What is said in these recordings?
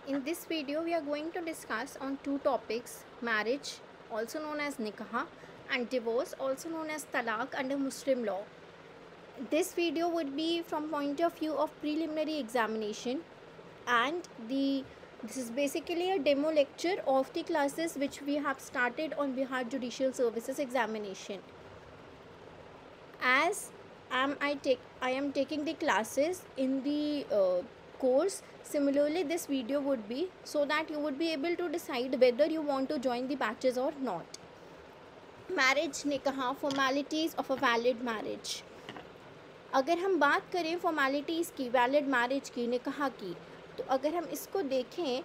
In this video, we are going to discuss on two topics: marriage, also known as nikah, and divorce, also known as talaq under Muslim law. This video would be from point of view of preliminary examination, and this is basically a demo lecture of the classes which we have started on Bihar Judicial Services examination. As I am taking the classes in the course. Similarly, this video would be so that you would be able to decide whether you want to join the batches or not. Marriage nikah, formalities of a valid marriage. अगर हम बात करें formalities की, valid marriage की, निकाह की, तो अगर हम इसको देखें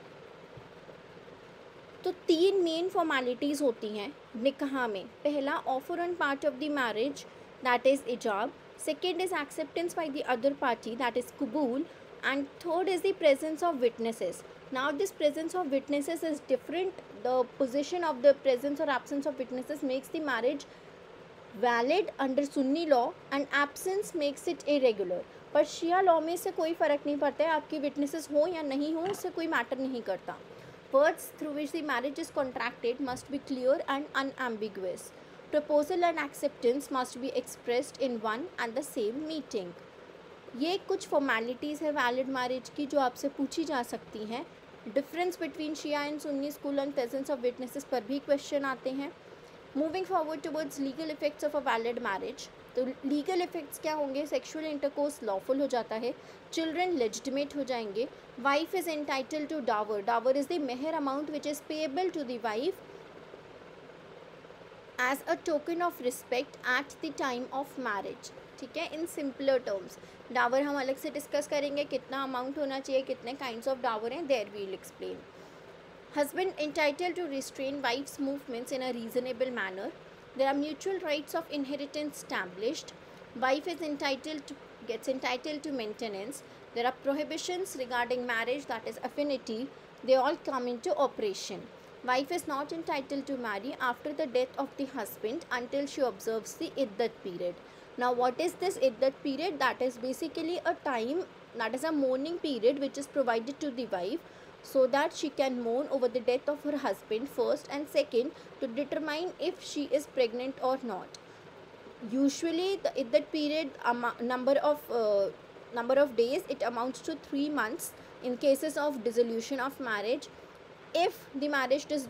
तो तीन मेन फॉर्मेलिटीज़ होती हैं निकाह में. पहला, offer on part of the marriage, that is ijab. Second is acceptance by the other party, that is qubool. And third is the presence of witnesses. Now this presence of witnesses is different. The position of the presence or absence of witnesses makes the marriage valid under Sunni law and absence makes it irregular. पर शिया law में से कोई फ़र्क नहीं पड़ता है, आपकी witnesses हो या नहीं हो उससे कोई मैटर नहीं करता. Words through which the marriage is contracted must be clear and unambiguous. Proposal and acceptance must be expressed in one and the same meeting. ये कुछ फॉर्मेलिटीज़ है वैलिड मैरिज की जो आपसे पूछी जा सकती हैं. Difference between Shia and Sunni school and presence of witnesses पर भी क्वेश्चन आते हैं. Moving forward towards legal effects of a valid marriage. तो लीगल इफेक्ट्स क्या होंगे? सेक्सुअल इंटरकोर्स लॉफुल हो जाता है, चिल्ड्रन लेजिटिमेट हो जाएंगे, wife is entitled to dower. Dower is the mehr amount which is payable to the wife as a token of respect at the time of marriage. ठीक है, in simpler terms. Dawar हम अलग से डिस्कस करेंगे, कितना amount होना चाहिए, कितने काइंड्स ऑफ डावर हैं, there we will explain. Husband entitle to restrain wife's movements in a reasonable manner. There are mutual rights of inheritance established. Wife is gets entitled to maintenance. There are prohibitions regarding marriage, that is affinity. They all come into operation. Wife is not entitled to marry after the death of the husband until she observes the iddat period. Now what is this iddat period? That is basically a time, that is a mourning period which is provided to the wife so that she can mourn over the death of her husband first, and second to determine if she is pregnant or not. Usually the iddat period number of days, it amounts to 3 months in cases of dissolution of marriage. If the marriage is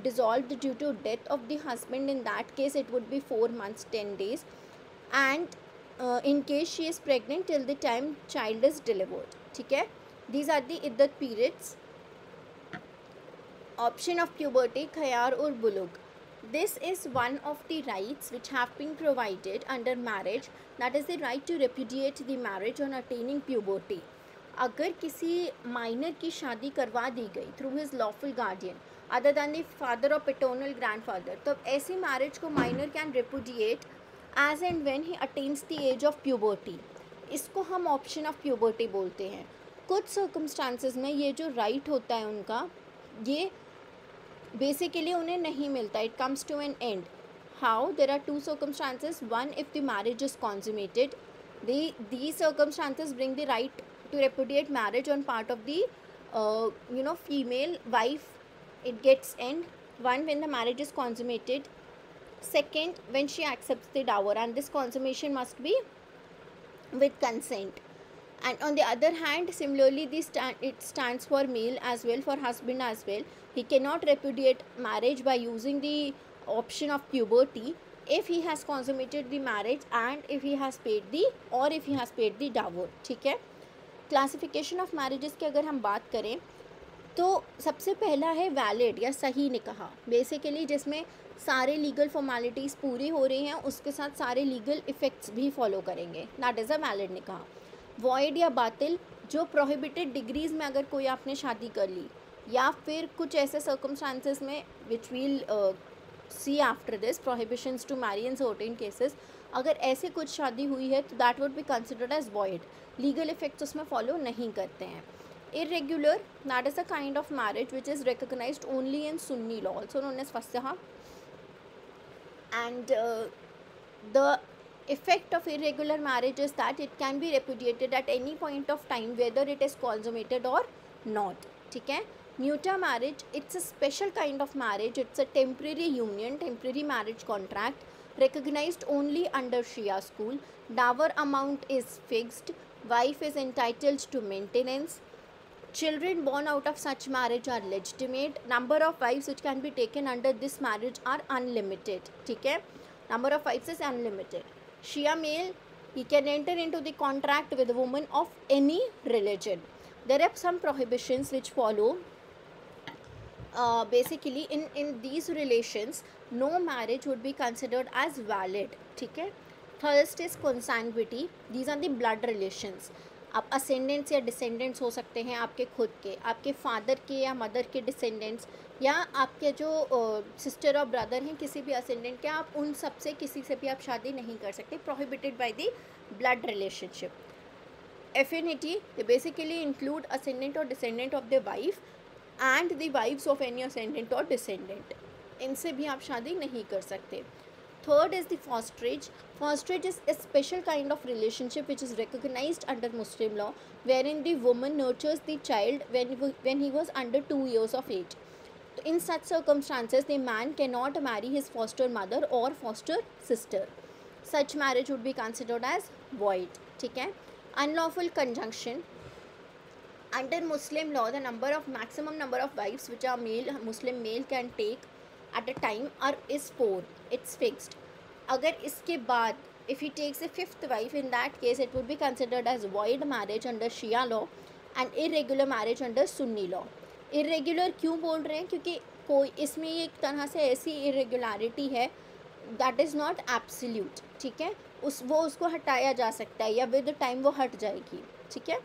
dissolved due to death of the husband, in that case it would be 4 months 10 days. And in case she is pregnant till the time child is delivered. ठीक है, these are the iddat periods. Option of puberty, khayar or bulugh. This is one of the rights which have been provided under marriage, that is the right to repudiate the marriage on attaining puberty. अगर किसी minor की शादी करवा दी गई through his lawful guardian other than the father और paternal grandfather, तो ऐसी मैरिज को minor can repudiate as and when he attains the age of puberty. इसको हम ऑप्शन ऑफ प्यूबर्टी बोलते हैं. कुछ सर्कमस्टांसेस में ये जो राइट होता है उनका, ये बेसिकली उन्हें नहीं मिलता. It comes to an end. How? There are two circumstances. One, if the marriage is consummated, these circumstances bring the right to repudiate marriage on part of the female wife. It gets end. One, when the marriage is consummated. Second, when she accepts the dower, and this consummation must be with consent. And on the other hand, similarly it stands for male as well, for husband as well. He cannot repudiate marriage by using the option of puberty if he has consummated the marriage and if he has paid the dower. ठीक है. Classification of marriages की अगर हम बात करें तो सबसे पहला है वैलिड या सही निकाह. बेसिकली जिसमें सारे लीगल फॉर्मेलिटीज़ पूरी हो रही हैं, उसके साथ सारे लीगल इफ़ेक्ट्स भी फॉलो करेंगे, दैट इज़ अ वैलिड निकाह. वॉइड या बातिल, जो प्रोहिबिटेड डिग्रीज़ में अगर कोई आपने शादी कर ली, या फिर कुछ ऐसे सर्कमस्टांसेस में which we'll see after this, prohibitions to marry in certain cases, अगर ऐसे कुछ शादी हुई है तो that would be considered as void. Legal effects उसमें फॉलो नहीं करते हैं. Irregular, that is a kind of marriage which is recognised only in Sunni law, also known as फस्सहा. And the effect of irregular marriage is that it can be repudiated at any point of time whether it is consummated or not. ठीक है. Muta marriage, it's a special kind of marriage. It's a temporary union, temporary marriage contract recognized only under Shia school. Dower amount is fixed. Wife is entitled to maintenance. Children born out of such marriage are legitimate. Number of wives which can be taken under this marriage are unlimited. ठीक है. Number of wives is unlimited. Shia male, he can enter into the contract with a woman of any religion. There are some prohibitions which follow. Basically in these relations no marriage would be considered as valid. ठीक है. First is consanguinity. These are the blood relations. आप ascendants या descendants हो सकते हैं आपके खुद के, आपके फादर के या मदर के डिसेंडेंट्स, या आपके जो सिस्टर और ब्रदर हैं किसी भी असेंडेंट के, आप उन सब से किसी से भी आप शादी नहीं कर सकते. Prohibited by the blood relationship. Affinity, they basically include ascendant और descendant of the wife and the wives of any ascendant और डिसेंडेंट. इनसे भी आप शादी नहीं कर सकते. Third is the fosterage. Fosterage is a special kind of relationship which is recognized under Muslim law, wherein the woman nurtures the child when he was under 2 years of age. In such circumstances, the man cannot marry his foster mother or foster sister. Such marriage would be considered as void. ठीक है. Unlawful conjunction. Under Muslim law, the maximum number of wives which a Muslim male can take at a time is 4. It's fixed. अगर इसके बाद if he takes a 5th wife, in that case it would be considered as void marriage under Shia law and irregular marriage under Sunni law. Irregular क्यों बोल रहे हैं? क्योंकि कोई इसमें एक तरह से ऐसी irregularity है that is not absolute. ठीक है. उसको हटाया जा सकता है या विद टाइम वो हट जाएगी. ठीक है.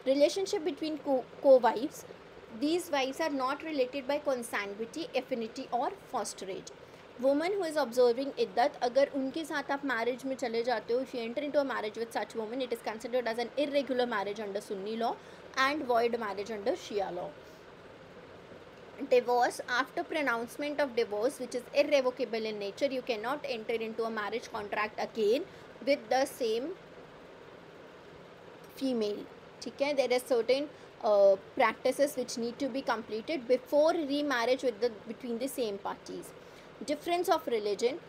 Relationship between co-wives. These wives are not related by consanguinity, affinity or fosterage. Woman who is observing iddat, अगर उनके साथ आप marriage में चले जाते हो, if you enter into a marriage with such woman, it is considered as an irregular marriage under Sunni law and void marriage under Shia law. Divorce. After pronouncement of divorce, which is irrevocable in nature, you cannot enter into a marriage contract again with the same female. ठीक है. There are certain practices which need to be completed before remarriage between the same parties. Difference of religion.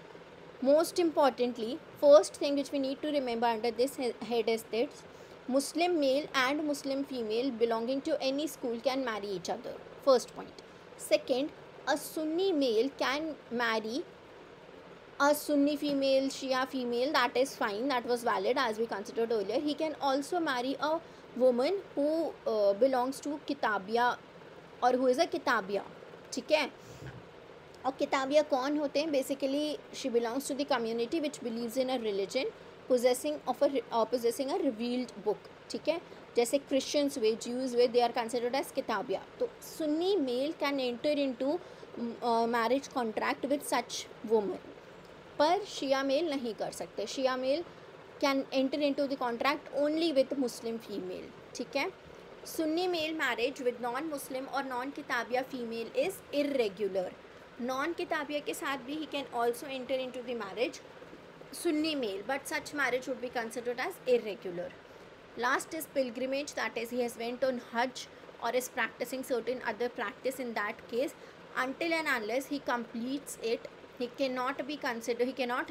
Most importantly, first thing which we need to remember under this head is that Muslim male and Muslim female belonging to any school can marry each other. First point. Second, a Sunni male can marry a Sunni female, Shia female. That is fine, that was valid as we considered earlier. He can also marry a woman who belongs to Kitabiya or who is a Kitabiya. ठीक है. और किताबिया कौन होते हैं? Basically she belongs to the community which believes in a religion possessing a revealed book. ठीक है. जैसे Christians वे, ज्यूज वे, they are considered as kitabia. तो Sunni male can enter into marriage contract with such woman, पर शिया मेल नहीं कर सकते. Shia male can enter into the contract only with Muslim female. ठीक है. Sunni male marriage with non Muslim और non किताबिया female is irregular. Non किताबिया के साथ भी he can also enter into the marriage Sunni male, but such marriage would be considered as irregular. Last is pilgrimage, that is he has went on Hajj or is practicing certain other practice. In that case, until and unless he completes it, he cannot be considered, he cannot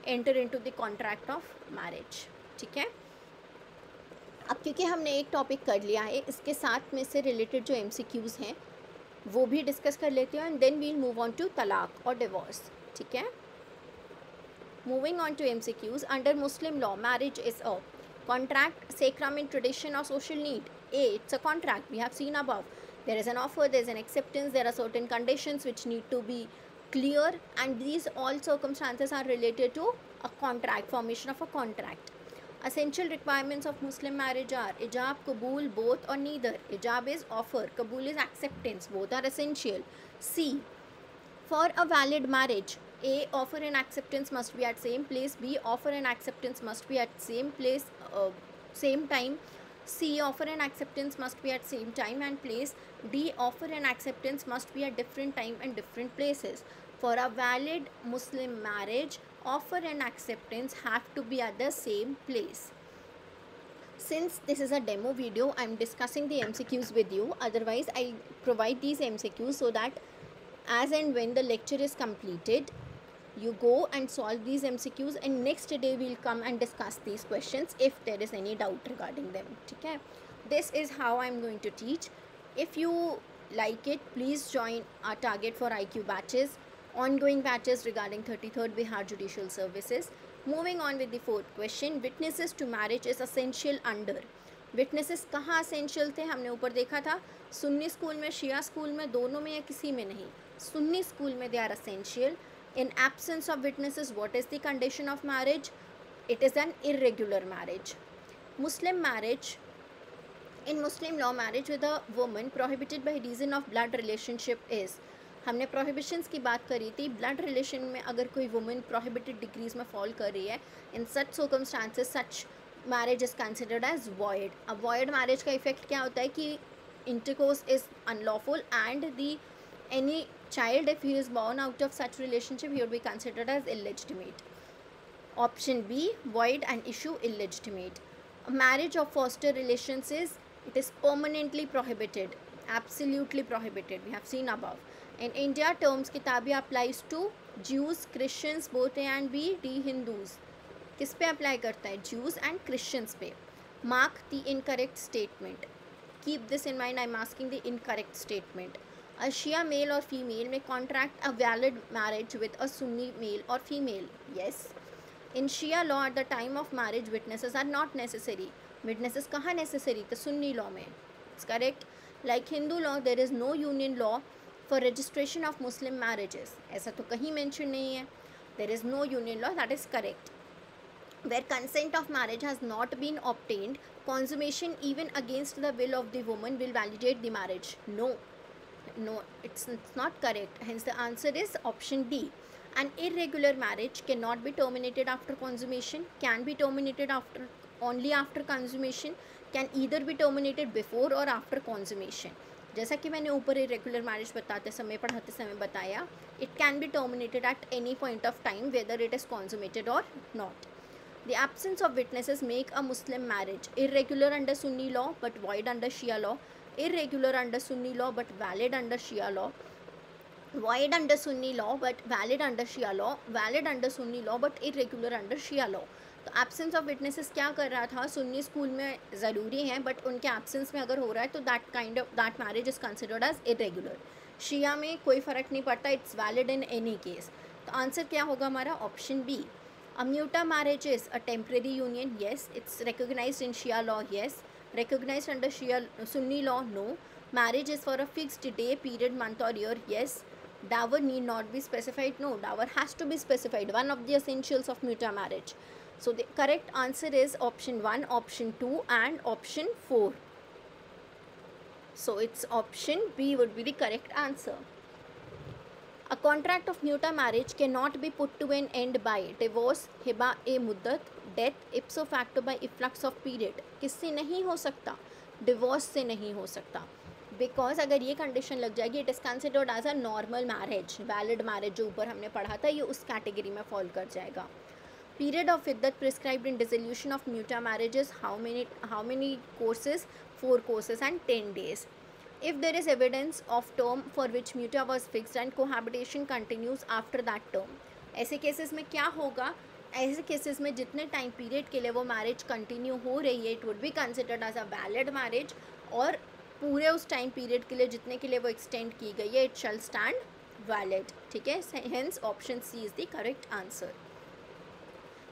enter into the contract of marriage. ठीक है. अब क्योंकि हमने एक topic कर लिया है, इसके साथ में से रिलेटेड जो MCQs हैं वो भी डिस्कस कर लेते हैं, and then we'll move on to talaq और डिवोर्स. ठीक है. Moving on to MCQs, under Muslim law, marriage is a contract, sacrament, tradition or social need. A, it's a contract, we have seen above. There is an offer, there is an acceptance, there are certain conditions which need to be clear, and these all circumstances are related to a contract, formation of a contract. Essential requirements of Muslim marriage are ijab, kabul, both or neither. Ijab is offer, kabul is acceptance, both are essential. C, for a valid marriage, A, offer and acceptance must be at same place. B, offer and acceptance must be at same place, same time. C, offer and acceptance must be at same time and place. D, offer and acceptance must be at different time and different places. For a valid Muslim marriage, offer and acceptance have to be at the same place. Since this is a demo video, I'm discussing the MCQs with you. Otherwise, I provide these MCQs so that as and when the lecture is completed, you go and solve these MCQs, and next day we'll come and discuss these questions if there is any doubt regarding them. Okay, this is how I'm going to teach. If you like it, please join our target for IQ batches, ongoing batches regarding 33rd Bihar Judicial Services. Moving on with the fourth question, witnesses to marriage is essential under. Witnesses कहाँ essential थे, हमने ऊपर देखा था, Sunni school में, शिया school में, दोनों में या किसी में नहीं. सुन्नी स्कूल में they are essential. In absence of witnesses, what is the condition of marriage? It is an irregular marriage. Muslim marriage, in Muslim law, marriage with a woman prohibited by reason of blood relationship is. हमने prohibitions की बात करी थी. blood relation में अगर कोई woman prohibited degrees में fall कर रही है, in such circumstances such marriage is considered as void. अब void marriage का effect क्या होता है कि intercourse is unlawful and the any child, if he is born out of such relationship, he would be considered as illegitimate. Option B, void and issue illegitimate. A marriage of foster relations is, it is permanently prohibited, absolutely prohibited. We have seen above. In India, terms किताबी applies to Jews, Christians, both A and B, D, Hindus. किस पे apply करता है? Jews and Christians पे. Mark the incorrect statement. Keep this in mind, I am asking the incorrect statement. A Shia male or female may contract a valid marriage with a Sunni male or female. Yes. In Shia law, at the time of marriage, witnesses are not necessary. Witnesses कहाँ necessary? The Sunni law में. It's correct. Like Hindu law, there is no union law for registration of Muslim marriages. ऐसा तो कहीं mention नहीं है. There is no union law. That is correct. Where consent of marriage has not been obtained, consummation even against the will of the woman will validate the marriage. No, it's not correct. Hence the answer is option D. An irregular marriage cannot be terminated after consummation, can be terminated only after consummation, can either be terminated before or after consummation. जैसा कि मैंने ऊपर irregular marriage बताते समय, पढ़ाते समय बताया, it can be terminated at any point of time whether it is consummated or not. The absence of witnesses make a Muslim marriage irregular under Sunni law but void under Shia law, irregular under Sunni law but valid under Shia law, void under Sunni law but valid under Shia law, valid under Sunni law but irregular under Shia law. तो absence of witnesses क्या कर रहा था? Sunni school में ज़रूरी हैं but उनके absence में अगर हो रहा है तो that marriage is considered as irregular. Shia में कोई फ़र्क नहीं पड़ता, it's valid in any case. तो आंसर क्या होगा हमारा? Option B. A muta marriage is a temporary union. Yes. It's recognized in Shia law. Yes. Recognized under Sunni law. No. Marriage is for a fixed day, period, month or year. Yes. Dower need not be specified. No. Dower has to be specified. One of the essentials of muta marriage. So the correct answer is option 1, option 2 and option 4. So it's option B would be the correct answer. A contract of muta marriage cannot be put to an end by divorce, hiba e muddat, death, ipso facto by efflux of period. किससे नहीं हो सकता? Divorce से नहीं हो सकता. Because अगर ये कंडीशन लग जाएगी, it is considered as a normal marriage. Valid marriage जो ऊपर हमने पढ़ा था ये उस कैटेगरी में फॉल कर जाएगा. Period of iddat prescribed in dissolution of muta marriages, how many courses? 4 courses and 10 days. If there is evidence of term for which muta was fixed and cohabitation continues after that term, ऐसे cases में क्या होगा? ऐसे cases में जितने time period के लिए वो मैरिज कंटिन्यू हो रही है, it would be considered as a valid marriage, और पूरे उस टाइम पीरियड के लिए जितने के लिए वो एक्सटेंड की गई है, इट शैल स्टैंड वैलिड. ठीक है, hence option C is the correct answer.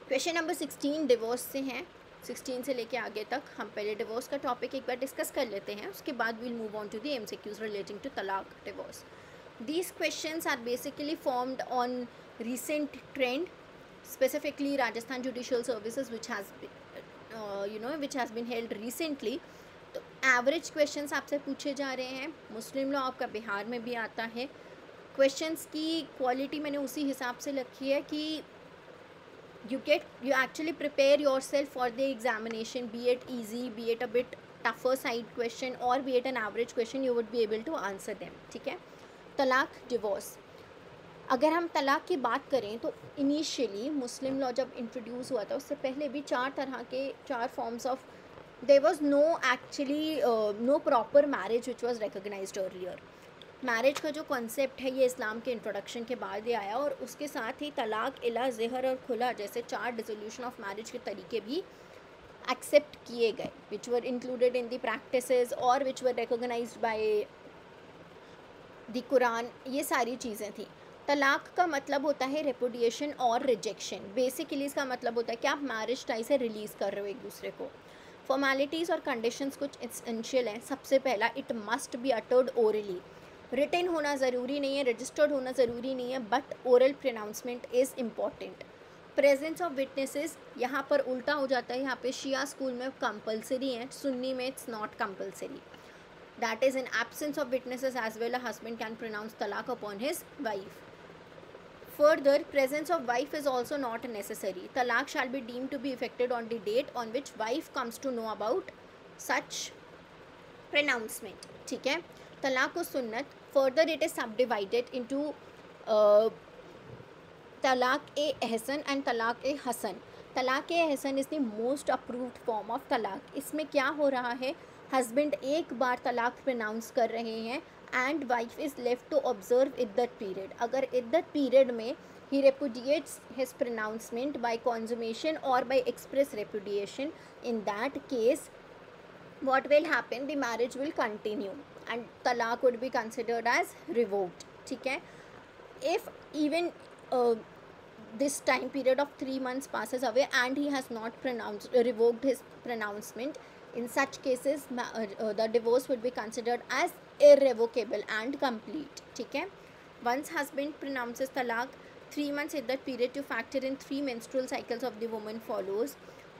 Question number 16 divorce से हैं. 16 से लेके आगे तक हम पहले डिवोर्स का टॉपिक एक बार डिस्कस कर लेते हैं, उसके बाद we'll move on to the MCQs relating to talaq divorce. These questions are basically formed on recent trend, specifically Rajasthan Judicial Services, which has been held recently. तो एवरेज क्वेश्चंस आपसे पूछे जा रहे हैं. मुस्लिम लॉ आपका बिहार में भी आता है. क्वेश्चंस की क्वालिटी मैंने उसी हिसाब से रखी है कि you actually prepare yourself for the examination, be it easy, be it a bit tougher side question or be it an average question, you would be able to answer them. ठीक है. तलाक डिवोर्स, अगर हम तलाक की बात करें तो इनिशियली मुस्लिम लॉ जब इंट्रोड्यूस हुआ था उससे पहले भी 4 forms of there was no actually no proper marriage which was recognized earlier. Marriage का जो कॉन्सेप्ट है ये इस्लाम के इंट्रोडक्शन के बाद ही आया, और उसके साथ ही तलाक, इला, ज़हर और खुला जैसे 4 डिसोल्यूशन ऑफ मैरिज के तरीके भी एक्सेप्ट किए गए, विच वर इंक्लूडेड इन द प्रैक्टिसेस और विच वर रिकॉग्नाइज्ड बाय द कुरान। ये सारी चीज़ें थी। तलाक का मतलब होता है रेपुडिएशन और रिजेक्शन। बेसिकली इसका मतलब होता है कि आप मैरिज टाई से रिलीज़ कर रहे हो एक दूसरे को। फॉर्मेलिटीज़ और कंडीशंस कुछ एसेंशियल हैं। सबसे पहला, it must be uttered orally. Written होना ज़रूरी नहीं है, रजिस्टर्ड होना ज़रूरी नहीं है, but oral pronouncement is important. Presence of witnesses, यहाँ पर उल्टा हो जाता है। यहाँ पे शिया स्कूल में कंपलसरी है, सुन्नी में it's not compulsory. That is, in absence of witnesses as well, a husband can pronounce talaq upon his wife. Further, presence of wife is also not necessary. Talaq shall be deemed to be effected on the date on which wife comes to know about such pronouncement. ठीक है, तलाक को सुन्नत. Further, it is subdivided into तलाक e Ehsan and तलाक e hasan. Talaq e ahsan is the most approved form of talaq. इसमें क्या हो रहा है, हस्बैंड एक बार तलाक प्रोनाउंस कर रहे हैं and wife is left to observe iddat period. अगर इद्दत पीरियड में ही repudiates his pronouncement by consummation or by express repudiation, in that case what will happen, the marriage will continue and talaq would be considered as revoked. ठीक है, if even this time period of 3 months passes away and he has not revoked his pronouncement, in such cases the divorce would be considered as irrevocable and complete. ठीक है, once husband pronounces talaq, 3 months in that period to factor in 3 menstrual cycles of the woman follows.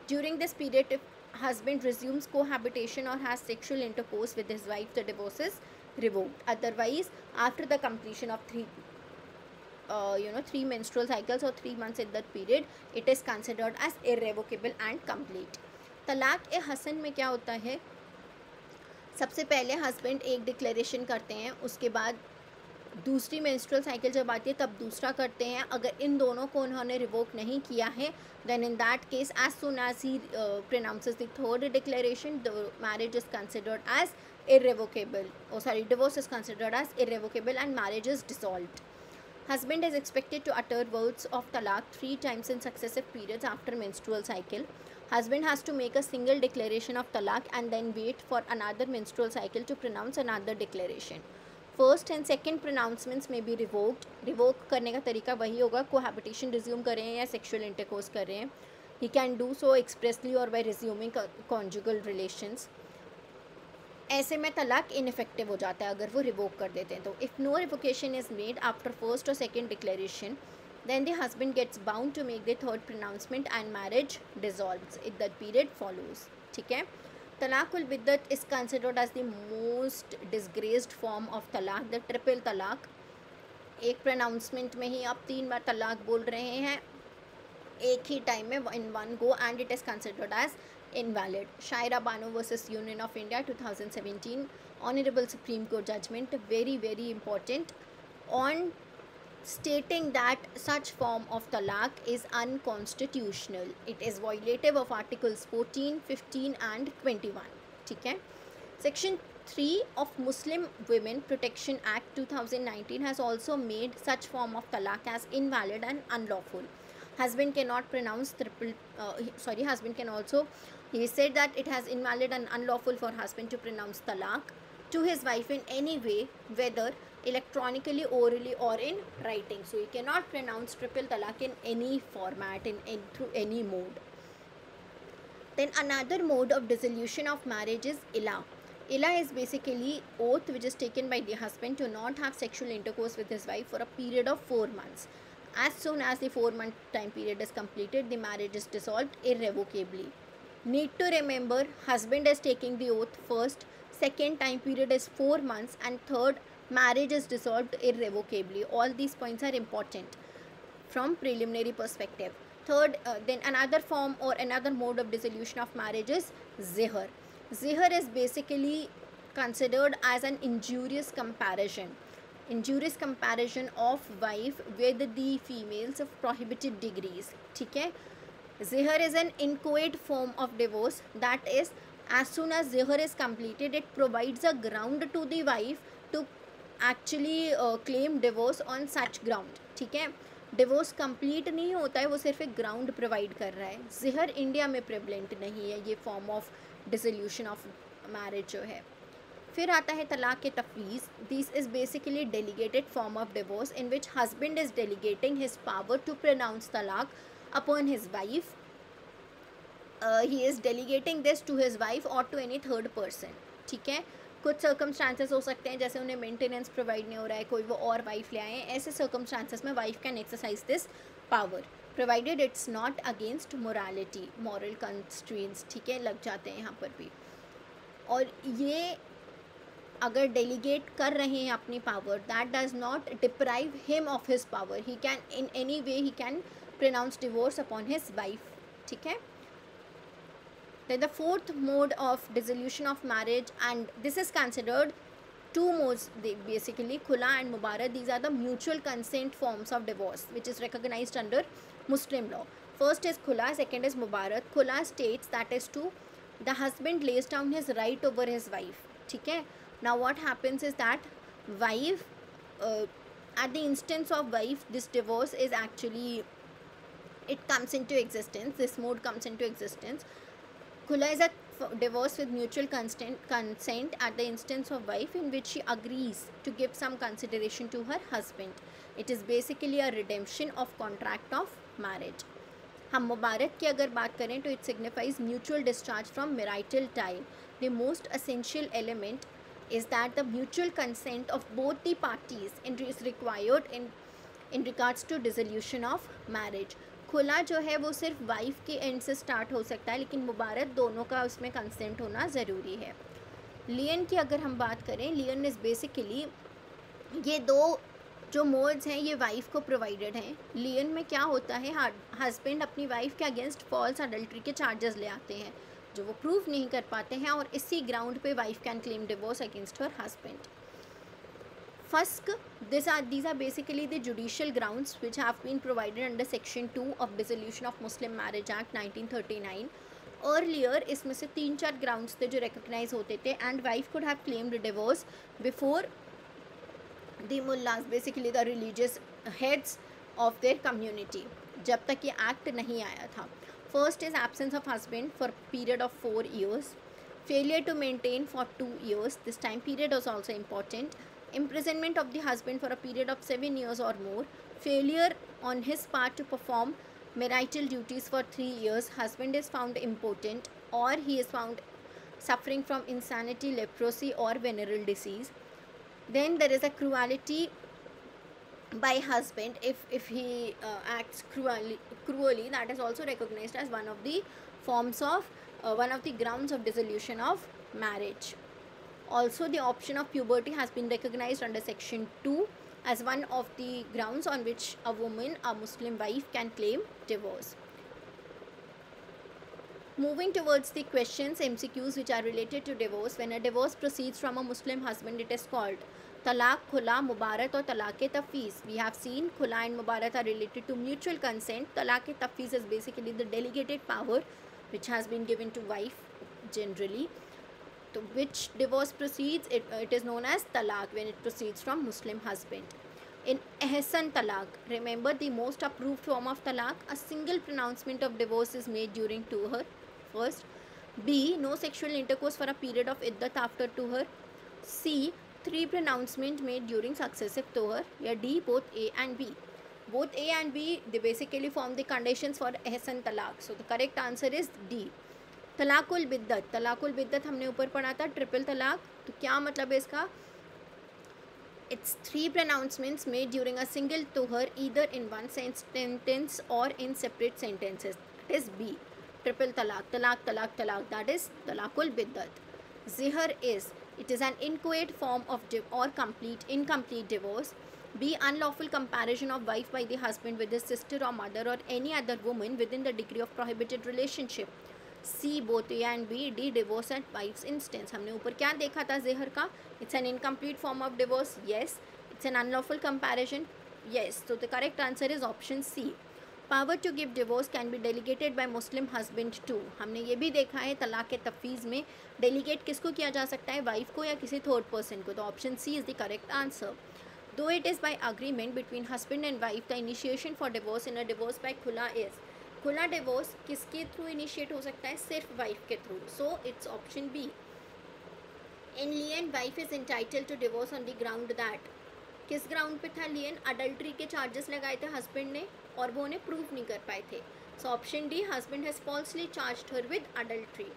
During this period, if husband resumes cohabitation or has sexual intercourse with his wife, the divorce is revoked. Otherwise, after the completion of 3 menstrual cycles or 3 months in that period, it is considered as irrevocable and complete. तलाक ए हसन में क्या होता है, सबसे पहले husband एक declaration करते हैं, उसके बाद दूसरी मेंस्ट्रुअल साइकिल जब आती है तब दूसरा करते हैं. अगर इन दोनों को उन्होंने रिवोक नहीं किया है, then in that case as soon as he pronounces the third declaration, the marriage is considered as irrevocable. Divorce is considered as irrevocable and marriage is dissolved. Husband is expected to utter words of talaq 3 times in successive periods after menstrual cycle. Husband has to make a single declaration of talaq and then wait for another menstrual cycle to pronounce another declaration. First and second pronouncements may be revoked. Revoke करने का तरीका वही होगा, cohabitation resume कर रहे हैं या sexual intercourse कर रहे हैं. He can do so expressly or by resuming conjugal relations. ऐसे में तलाक इनफेक्टिव हो जाता है अगर वो रिवोक कर देते हैं तो. If no revocation is made after first और second declaration, then the husband gets bound to make the third pronouncement and marriage dissolves. Iddat period follows. ठीक है, तलाक़ुल बिद्दत is considered as the most disgraced form of तलाक, the triple तलाक. एक pronouncement में ही आप 3 बार तलाक बोल रहे हैं एक ही टाइम में in one go, and it is considered as invalid. Shaira Banu versus Union of India 2017, Honorable Supreme Court judgment, very very important, on stating that such form of talaq is unconstitutional. It is violative of articles 14, 15 and 21. ठीक है, section 3 of Muslim Women Protection Act 2019 has also made such form of talaq as invalid and unlawful. Husband cannot pronounce husband can also, he said that it has invalid and unlawful for husband to pronounce talaq to his wife in any way, whether electronically, orally or in writing. So he cannot pronounce triple talaq in any format, through any mode. Then another mode of dissolution of marriage is ila. Ila is basically oath which is taken by the husband to not have sexual intercourse with his wife for a period of 4 months. As soon as the 4-month time period is completed, the marriage is dissolved irrevocably. Need to remember, husband is taking the oath first, second time period is 4 months, and third, marriage is dissolved irrevocably. All these points are important from preliminary perspective. Third, then another form or another mode of dissolution of marriage is zihar. Zihar is basically considered as an injurious comparison of wife with the females of prohibited degrees. ठीक है, zihar is an inchoate form of divorce, that is, As soon as zihar is completed, it provides a ground to the wife to actually claim divorce on such ground. ठीक है, divorce complete नहीं होता है, वो सिर्फ एक ground provide कर रहा है. जिहर इंडिया में प्रेवलेंट नहीं है ये form of dissolution of marriage जो है. फिर आता है तलाक के तफवीज़. This is basically delegated form of divorce in which husband is delegating his power to pronounce talaq upon his wife. He is delegating this to his wife और to any third person. ठीक है, कुछ सर्कमस्टांसेस हो सकते हैं जैसे उन्हें maintenance provide नहीं हो रहा है, कोई वो और वाइफ ले आए हैं, ऐसे सर्कमस्टांसेस में wife can exercise this power provided it's not against morality. Moral constraints ठीक है लग जाते हैं यहाँ पर भी. और ये अगर डेलीगेट कर रहे हैं अपनी power, that does not deprive him of his power. He can in any way he can pronounce divorce upon his wife. ठीक है. Then the fourth mode of dissolution of marriage, and this is considered two modes basically, khula and mubarak. These are the mutual consent forms of divorce which is recognized under Muslim law. First is khula, second is mubarak. Khula states that is to the husband lays down his right over his wife. ठीक है. Now what happens is that wife at the instance of wife, this divorce is actually, it comes into existence, this mode comes into existence. Khula is a divorce with mutual consent at the instance of wife in which she agrees to give some consideration to her husband. It is basically a redemption of contract of marriage. हम मुबारक की अगर बात करें तो it signifies mutual discharge from marital tie. The most essential element is that the mutual consent of both the parties is required in regards to dissolution of marriage. खुला जो है वो सिर्फ वाइफ के एंड से स्टार्ट हो सकता है, लेकिन मुबारक दोनों का उसमें कंसेंट होना ज़रूरी है. लियन की अगर हम बात करें, लियन इज़ बेसिकली, ये दो जो मोड्स हैं ये वाइफ को प्रोवाइडेड हैं. लियन में क्या होता है, हस्बैंड अपनी वाइफ के अगेंस्ट फॉल्स अडल्ट्री के चार्जेस ले आते हैं जो वो प्रूव नहीं कर पाते हैं, और इसी ग्राउंड पे wife can claim divorce against her husband. First, these are basically the judicial grounds which have been provided under Section 2 of Dissolution of Muslim Marriage Act 1939. Earlier इसमें से 3-4 grounds थे जो recognize होते थे, and wife could have claimed divorce before the mullahs, basically the religious heads of their community, जब तक ये act नहीं आया था. First is absence of husband for period of 4 years. Failure to maintain for 2 years. This time period was also important. Imprisonment of the husband for a period of 7 years or more. Failure on his part to perform marital duties for 3 years. Husband is found impotent, or he is found suffering from insanity, leprosy or venereal disease. Then there is a cruelty by husband. If he acts cruelly, that is also recognized as one of the forms of one of the grounds of dissolution of marriage. Also, the option of puberty has been recognized under Section 2 as one of the grounds on which a woman, a Muslim wife, can claim divorce. Moving towards the questions, MCQs, which are related to divorce. When a divorce proceeds from a Muslim husband, it is called talaq, khula, mubarat or talaq-e-tafweez. We have seen khula and mubarat are related to mutual consent. Talaq-e-tafweez is basically the delegated power which has been given to wife generally. To which divorce proceeds, it is known as talaq when it proceeds from Muslim husband. In ihsan talaq, remember the most approved form of talaq, a single pronouncement of divorce is made during tuhr. First. B, no sexual intercourse for a period of iddat after tuhr. C, 3 pronouncement made during successive tuhr. या D, both A and B. Both A and B, they basically form the conditions for ihsan talaq. So the correct answer is D. तलाकुल बिद्दत. तलाकुल बिद्दत हमने ऊपर पढ़ा था, triple तलाक. तो क्या मतलब है इसका? It's 3 pronouncements made during a single tuhr, either in one sentence or in separate sentences. That is B. Triple talaq, talaq, talaq, talaq. That is talakul biddat. Zihar is, it is an inchoate form of or incomplete divorce. B, unlawful comparison of wife by the husband with his sister or mother or any other woman within the degree of prohibited relationship. C, both A and B. D, divorce at wife's instance. हमने ऊपर क्या देखा था ज़हर का? It's an incomplete form of divorce. Yes. It's an unlawful comparison. Yes. So the correct answer is option C. Power to give divorce can be delegated by Muslim husband to. हमने ये भी देखा है तलाक के तफवीज़ में डेलीगेट किसको किया जा सकता है, वाइफ को या किसी थर्ड पर्सन को। तो option C is the correct answer. Though it is by agreement between husband and wife the initiation for divorce in a divorce by khula is. खुला डिवोर्स किसके थ्रू इनिशिएट हो सकता है, सिर्फ वाइफ के थ्रू। So it's option B. In lian wife is entitled to divorce on the ground that, किस ground पे था लियन, अडल्ट्री के चार्जेस लगाए थे हस्बैंड ने और वो उन्हें प्रूव नहीं कर पाए थे। So option D, husband has falsely charged her with adultery.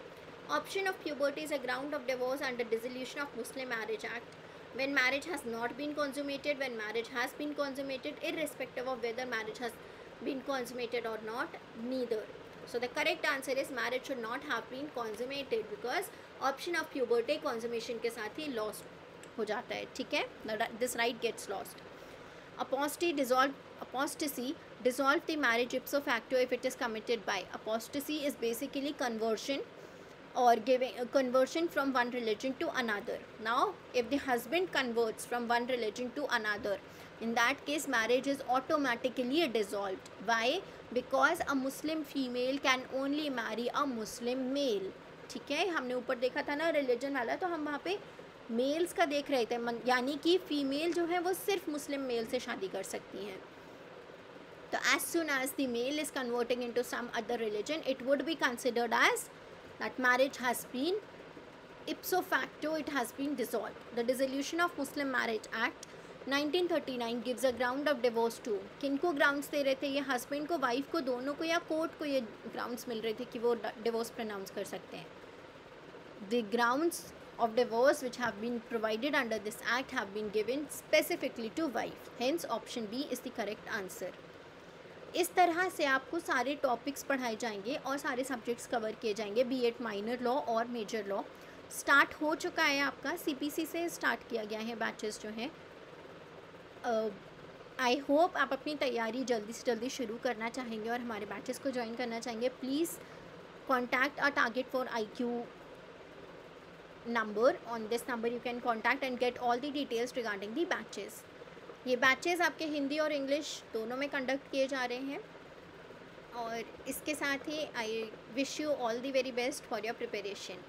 Option of puberty is a ground of divorce under dissolution of Muslim marriage act. when marriage has not been consummated, when marriage has been consummated, irrespective of whether marriage has been consummated or not, neither. So the correct answer is marriage should not have been consummated because option of puberty consummation के साथ ही lost हो जाता है, ठीक है, this right gets lost. Apostasy dissolve the marriage ipso facto if it is committed by. Apostasy is basically conversion or giving conversion from one religion to another. Now if the husband converts from one religion to another, in that case marriage is automatically dissolved. Why? Because a Muslim female can only marry a Muslim male. ठीक है, हमने ऊपर देखा था ना religion वाला, तो हम वहाँ पे मेल्स का देख रहे थे, यानी कि फीमेल जो है वो सिर्फ मुस्लिम मेल से शादी कर सकती हैं। तो as soon as the male is converting into some other religion, it would be considered as that marriage has been ipso facto, it has been dissolved. The Dissolution of Muslim Marriage Act 1939 gives a ground of divorce to. किनको grounds दे रहे थे ये, husband को, wife को, दोनों को, या court को ये ग्राउंड्स मिल रहे थे कि वो डिवोर्स प्रोनाउंस कर सकते हैं। The grounds of divorce which have been provided under this act have been given specifically to wife. Hence option B is the correct answer. इस तरह से आपको सारे टॉपिक्स पढ़ाए जाएंगे और सारे सब्जेक्ट्स कवर किए जाएंगे। बीएड माइनर लॉ और मेजर लॉ स्टार्ट हो चुका है आपका, सीपीसी से स्टार्ट किया गया है बैचेस जो हैं। आई होप आप अपनी तैयारी जल्दी से जल्दी शुरू करना चाहेंगे और हमारे बैचेस को ज्वाइन करना चाहेंगे। Please contact our target for IQ number. On this number you can contact and get all the details regarding the batches. ये बैचेस आपके हिंदी और इंग्लिश दोनों में कंडक्ट किए जा रहे हैं और इसके साथ ही I wish you all the very best for your preparation.